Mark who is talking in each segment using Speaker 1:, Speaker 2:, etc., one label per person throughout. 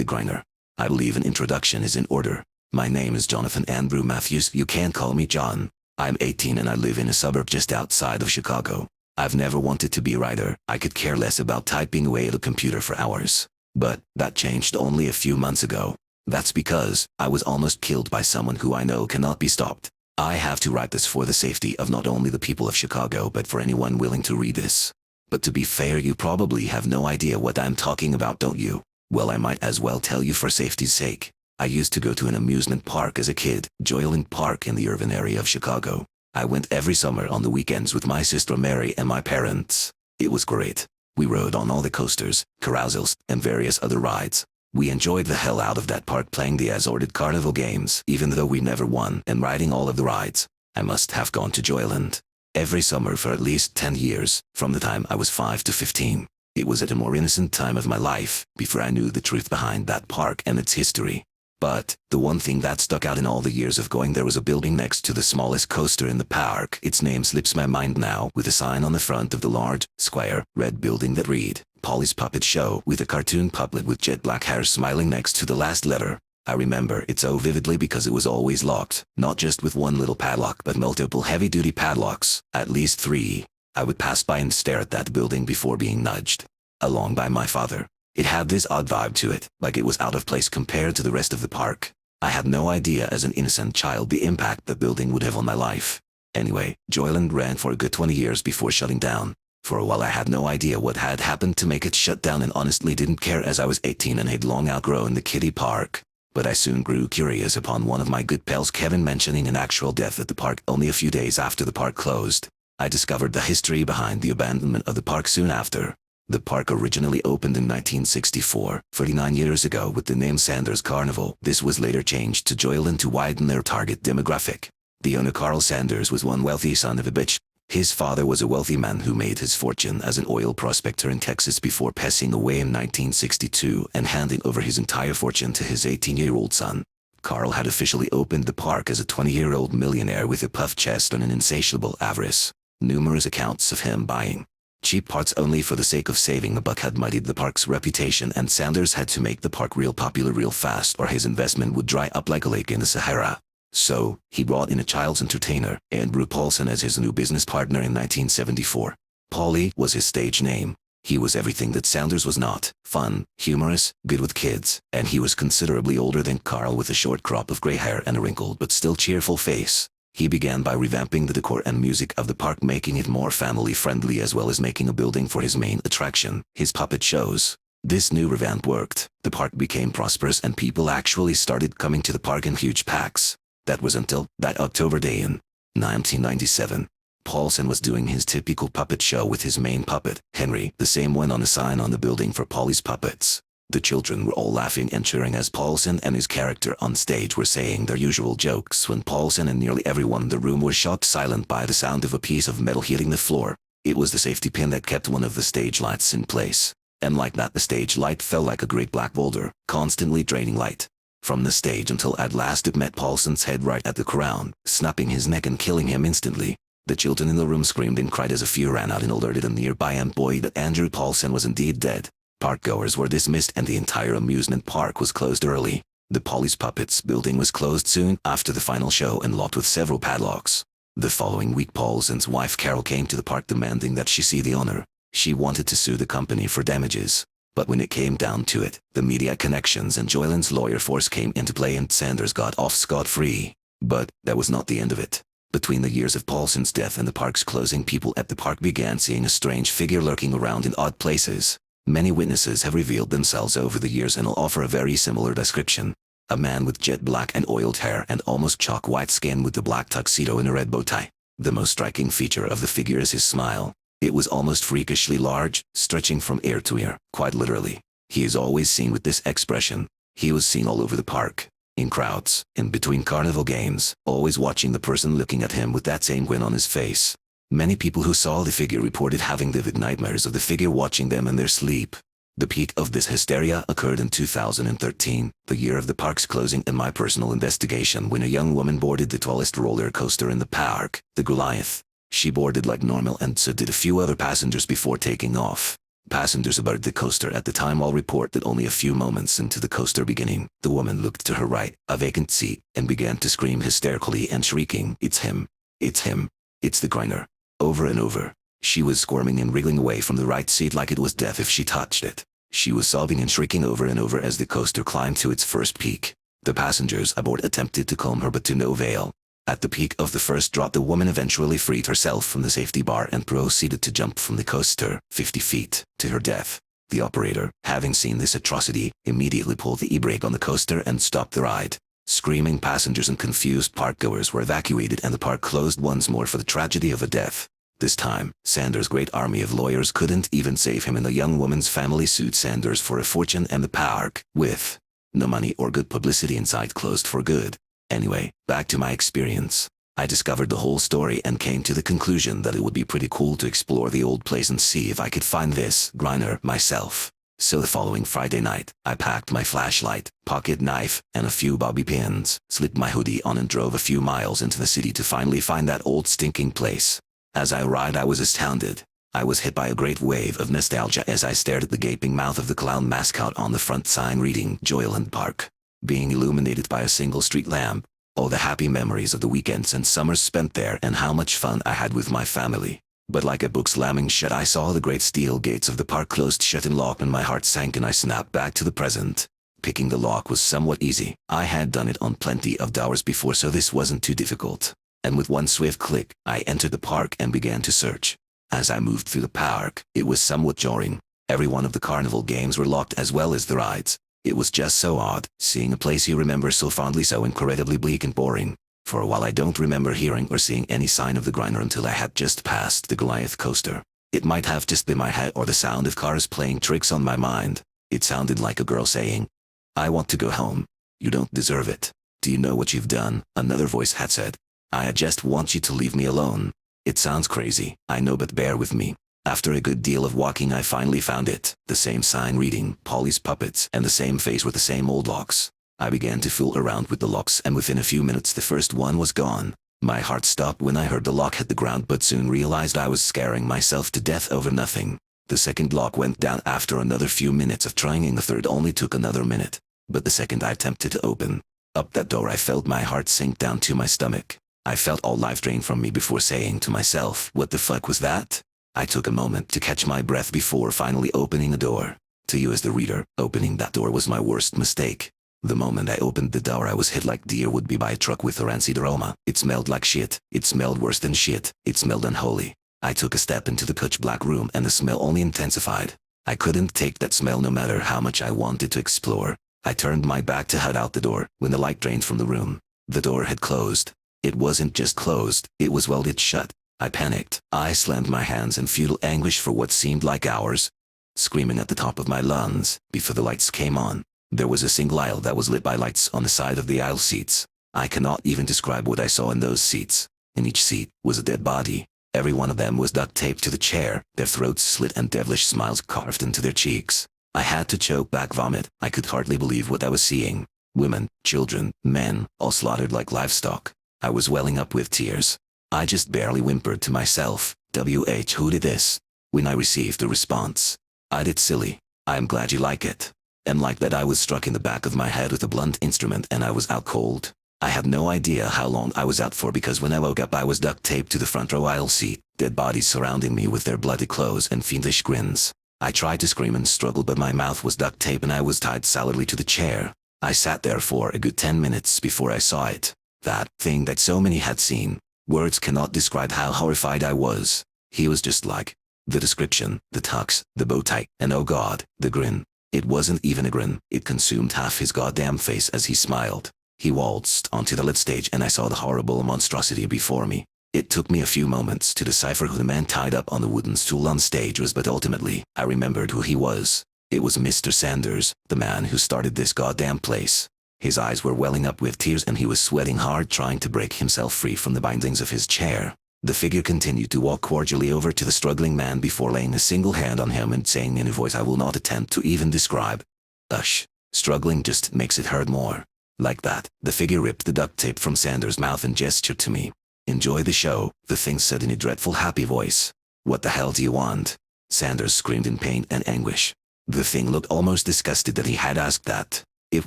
Speaker 1: the Grinner. I believe an introduction is in order. My name is Jonathan Andrew Matthews. You can call me John. I'm 18 and I live in a suburb just outside of Chicago. I've never wanted to be a writer. I could care less about typing away at a computer for hours. But that changed only a few months ago. That's because I was almost killed by someone who I know cannot be stopped. I have to write this for the safety of not only the people of Chicago but for anyone willing to read this. But to be fair, you probably have no idea what I'm talking about, don't you? Well, I might as well tell you for safety's sake. I used to go to an amusement park as a kid, Joyland Park in the urban area of Chicago. I went every summer on the weekends with my sister Mary and my parents. It was great. We rode on all the coasters, carousels, and various other rides. We enjoyed the hell out of that park playing the assorted carnival games, even though we never won, and riding all of the rides. I must have gone to Joyland every summer for at least 10 years, from the time I was 5 to 15. It was at a more innocent time of my life, before I knew the truth behind that park and its history. But the one thing that stuck out in all the years of going there was a building next to the smallest coaster in the park. Its name slips my mind now, with a sign on the front of the large, square, red building that read, Polly's Puppet Show, with a cartoon puppet with jet black hair smiling next to the last letter. I remember it so vividly because it was always locked, not just with one little padlock but multiple heavy-duty padlocks, at least 3. I would pass by and stare at that building before being nudged along by my father. It had this odd vibe to it, like it was out of place compared to the rest of the park. I had no idea as an innocent child the impact the building would have on my life. Anyway, Joyland ran for a good 20 years before shutting down. For a while I had no idea what had happened to make it shut down and honestly didn't care, as I was 18 and had long outgrown the kiddie park. But I soon grew curious upon one of my good pals Kevin mentioning an actual death at the park only a few days after the park closed. I discovered the history behind the abandonment of the park soon after. The park originally opened in 1964, 49 years ago, with the name Sanders Carnival. This was later changed to Joyland to widen their target demographic. The owner, Carl Sanders, was one wealthy son of a bitch. His father was a wealthy man who made his fortune as an oil prospector in Texas before passing away in 1962 and handing over his entire fortune to his 18-year-old son. Carl had officially opened the park as a 20-year-old millionaire with a puffed chest and an insatiable avarice. Numerous accounts of him buying cheap parts only for the sake of saving a buck had muddied the park's reputation, and Sanders had to make the park real popular real fast or his investment would dry up like a lake in the Sahara. So, he brought in a child's entertainer, Andrew Paulson, as his new business partner in 1974. Paulie was his stage name. He was everything that Sanders was not: fun, humorous, good with kids, and he was considerably older than Carl, with a short crop of gray hair and a wrinkled but still cheerful face. He began by revamping the decor and music of the park, making it more family-friendly, as well as making a building for his main attraction, his puppet shows. This new revamp worked. The park became prosperous and people actually started coming to the park in huge packs. That was until that October day in 1997. Paulson was doing his typical puppet show with his main puppet, Henry, the same one on the sign on the building for Polly's Puppets. The children were all laughing and cheering as Paulson and his character on stage were saying their usual jokes when Paulson and nearly everyone in the room were shocked silent by the sound of a piece of metal hitting the floor. It was the safety pin that kept one of the stage lights in place. And like that, the stage light fell like a great black boulder, constantly draining light from the stage until at last it met Paulson's head right at the crown, snapping his neck and killing him instantly. The children in the room screamed and cried as a few ran out and alerted a nearby employee that Andrew Paulson was indeed dead. Parkgoers were dismissed and the entire amusement park was closed early. The Polly's Puppets building was closed soon after the final show and locked with several padlocks. The following week, Paulson's wife Carol came to the park demanding that she see the owner. She wanted to sue the company for damages. But when it came down to it, the media connections and Joyland's lawyer force came into play and Sanders got off scot-free. But that was not the end of it. Between the years of Paulson's death and the park's closing, people at the park began seeing a strange figure lurking around in odd places. Many witnesses have revealed themselves over the years and will offer a very similar description. A man with jet black and oiled hair and almost chalk white skin with a black tuxedo and a red bow tie. The most striking feature of the figure is his smile. It was almost freakishly large, stretching from ear to ear, quite literally. He is always seen with this expression. He was seen all over the park, in crowds, in between carnival games, always watching the person looking at him with that same grin on his face. Many people who saw the figure reported having vivid nightmares of the figure watching them in their sleep. The peak of this hysteria occurred in 2013, the year of the park's closing, in my personal investigation, when a young woman boarded the tallest roller coaster in the park, the Goliath. She boarded like normal and so did a few other passengers before taking off. Passengers aboard the coaster at the time all report that only a few moments into the coaster beginning, the woman looked to her right, a vacant seat, and began to scream hysterically and shrieking, "It's him! It's him! It's the Grinner!" over and over. She was squirming and wriggling away from the right seat like it was death if she touched it. She was sobbing and shrieking over and over as the coaster climbed to its first peak. The passengers aboard attempted to calm her but to no avail. At the peak of the first drop, the woman eventually freed herself from the safety bar and proceeded to jump from the coaster 50 feet to her death. The operator, having seen this atrocity, immediately pulled the e-brake on the coaster and stopped the ride. Screaming passengers and confused parkgoers were evacuated and the park closed once more for the tragedy of a death. This time, Sanders' great army of lawyers couldn't even save him, and the young woman's family sued Sanders for a fortune, and the park, with no money or good publicity in sight, closed for good. Anyway, back to my experience. I discovered the whole story and came to the conclusion that it would be pretty cool to explore the old place and see if I could find this Grinner myself. So the following Friday night, I packed my flashlight, pocket knife, and a few bobby pins, slipped my hoodie on and drove a few miles into the city to finally find that old stinking place. As I arrived, I was astounded. I was hit by a great wave of nostalgia as I stared at the gaping mouth of the clown mascot on the front sign reading Joyland Park, being illuminated by a single street lamp. All the happy memories of the weekends and summers spent there, and how much fun I had with my family. But like a book slamming shut, I saw the great steel gates of the park closed shut and locked, and my heart sank and I snapped back to the present. Picking the lock was somewhat easy. I had done it on plenty of hours before, so this wasn't too difficult. And with one swift click, I entered the park and began to search. As I moved through the park, it was somewhat jarring. Every one of the carnival games were locked, as well as the rides. It was just so odd, seeing a place you remember so fondly so incredibly bleak and boring. For a while I don't remember hearing or seeing any sign of the Grinner until I had just passed the Goliath coaster. It might have just been my head or the sound of cars playing tricks on my mind. It sounded like a girl saying, "I want to go home. You don't deserve it. Do you know what you've done?" Another voice had said. "I just want you to leave me alone." It sounds crazy, I know, but bear with me. After a good deal of walking, I finally found it. The same sign reading Polly's Puppets and the same face with the same old locks. I began to fool around with the locks, and within a few minutes the first one was gone. My heart stopped when I heard the lock hit the ground, but soon realized I was scaring myself to death over nothing. The second lock went down after another few minutes of trying, and the third only took another minute. But the second I attempted to open up that door, I felt my heart sink down to my stomach. I felt all life drained from me before saying to myself, "What the fuck was that?" I took a moment to catch my breath before finally opening the door. To you as the reader, opening that door was my worst mistake. The moment I opened the door, I was hit like deer would be by a truck with a rancid aroma. It smelled like shit. It smelled worse than shit. It smelled unholy. I took a step into the pitch black room and the smell only intensified. I couldn't take that smell no matter how much I wanted to explore. I turned my back to head out the door when the light drained from the room. The door had closed. It wasn't just closed, it was welded shut. I panicked. I slammed my hands in futile anguish for what seemed like hours, screaming at the top of my lungs. Before the lights came on, there was a single aisle that was lit by lights on the side of the aisle seats. I cannot even describe what I saw in those seats. In each seat was a dead body. Every one of them was duct taped to the chair, their throats slit and devilish smiles carved into their cheeks. I had to choke back vomit. I could hardly believe what I was seeing. Women, children, men, all slaughtered like livestock. I was welling up with tears. I just barely whimpered to myself, "Who did this?" when I received a response. "I did, silly. I am glad you like it." And like that, I was struck in the back of my head with a blunt instrument and I was out cold. I had no idea how long I was out for, because when I woke up I was duct taped to the front row aisle seat, dead bodies surrounding me with their bloody clothes and fiendish grins. I tried to scream and struggle, but my mouth was duct taped and I was tied solidly to the chair. I sat there for a good 10 minutes before I saw it. That thing that so many had seen. Words cannot describe how horrified I was. He was just like the description, the tux, the bow tie, and oh god, the grin. It wasn't even a grin, it consumed half his goddamn face as he smiled. He waltzed onto the lit stage and I saw the horrible monstrosity before me. It took me a few moments to decipher who the man tied up on the wooden stool on stage was, but ultimately, I remembered who he was. It was Mr. Sanders, the man who started this goddamn place. His eyes were welling up with tears and he was sweating hard trying to break himself free from the bindings of his chair. The figure continued to walk cordially over to the struggling man before laying a single hand on him and saying in a voice I will not attempt to even describe, "Ush, struggling just makes it hurt more." Like that, the figure ripped the duct tape from Sanders' mouth and gestured to me. "Enjoy the show," the thing said in a dreadful happy voice. "What the hell do you want?" Sanders screamed in pain and anguish. The thing looked almost disgusted that he had asked that. It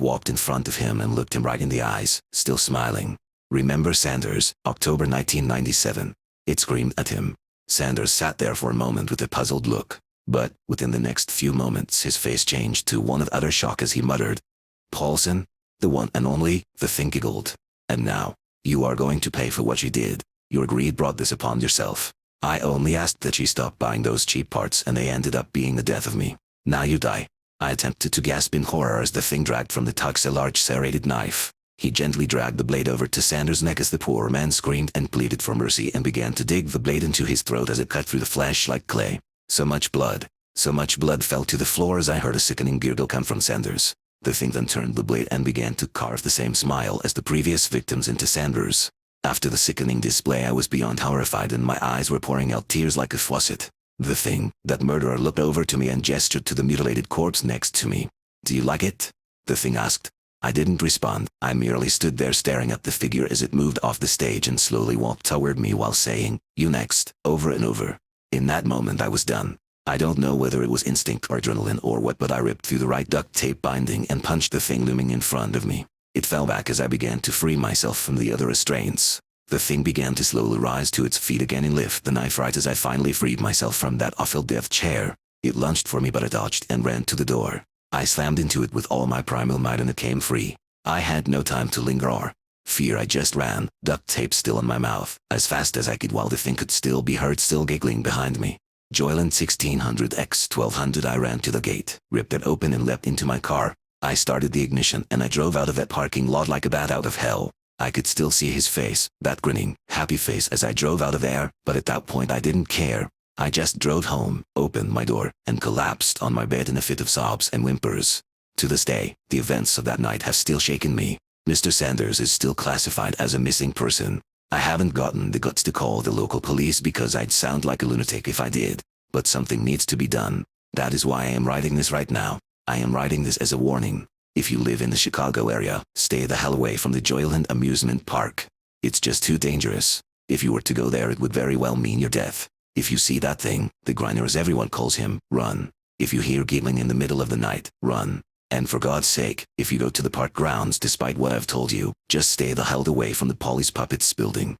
Speaker 1: walked in front of him and looked him right in the eyes, still smiling. "Remember Sanders, October 1997. It screamed at him. Sanders sat there for a moment with a puzzled look. But, within the next few moments his face changed to one of utter shock as he muttered, "Paulson? The one and only," the thing giggled. "And now, you are going to pay for what you did. Your greed brought this upon yourself. I only asked that you stop buying those cheap parts and they ended up being the death of me. Now you die." I attempted to gasp in horror as the thing dragged from the tux a large serrated knife. He gently dragged the blade over to Sanders' neck as the poor man screamed and pleaded for mercy and began to dig the blade into his throat as it cut through the flesh like clay. So much blood fell to the floor as I heard a sickening gurgle come from Sanders. The thing then turned the blade and began to carve the same smile as the previous victims into Sanders. After the sickening display I was beyond horrified and my eyes were pouring out tears like a faucet. The thing, that murderer, looked over to me and gestured to the mutilated corpse next to me. "Do you like it?" the thing asked. I didn't respond. I merely stood there staring at the figure as it moved off the stage and slowly walked toward me while saying, "You next," over and over. In that moment I was done. I don't know whether it was instinct or adrenaline or what, but I ripped through the right duct tape binding and punched the thing looming in front of me. It fell back as I began to free myself from the other restraints. The thing began to slowly rise to its feet again and lift the knife right as I finally freed myself from that awful death chair. It lunged for me but I dodged and ran to the door. I slammed into it with all my primal might and it came free. I had no time to linger or fear. I just ran, duct tape still in my mouth, as fast as I could while the thing could still be heard still giggling behind me. Joyland 1600x1200. I ran to the gate, ripped it open and leapt into my car. I started the ignition and I drove out of that parking lot like a bat out of hell. I could still see his face, that grinning, happy face as I drove out of there, but at that point I didn't care. I just drove home, opened my door, and collapsed on my bed in a fit of sobs and whimpers. To this day, the events of that night have still shaken me. Mr. Sanders is still classified as a missing person. I haven't gotten the guts to call the local police because I'd sound like a lunatic if I did. But something needs to be done. That is why I am writing this right now. I am writing this as a warning. If you live in the Chicago area, stay the hell away from the Joyland amusement park. It's just too dangerous. If you were to go there it would very well mean your death. If you see that thing, the Grinner as everyone calls him, run. If you hear giggling in the middle of the night, run. And for God's sake, if you go to the park grounds despite what I've told you, just stay the hell away from the Polly's Puppets building.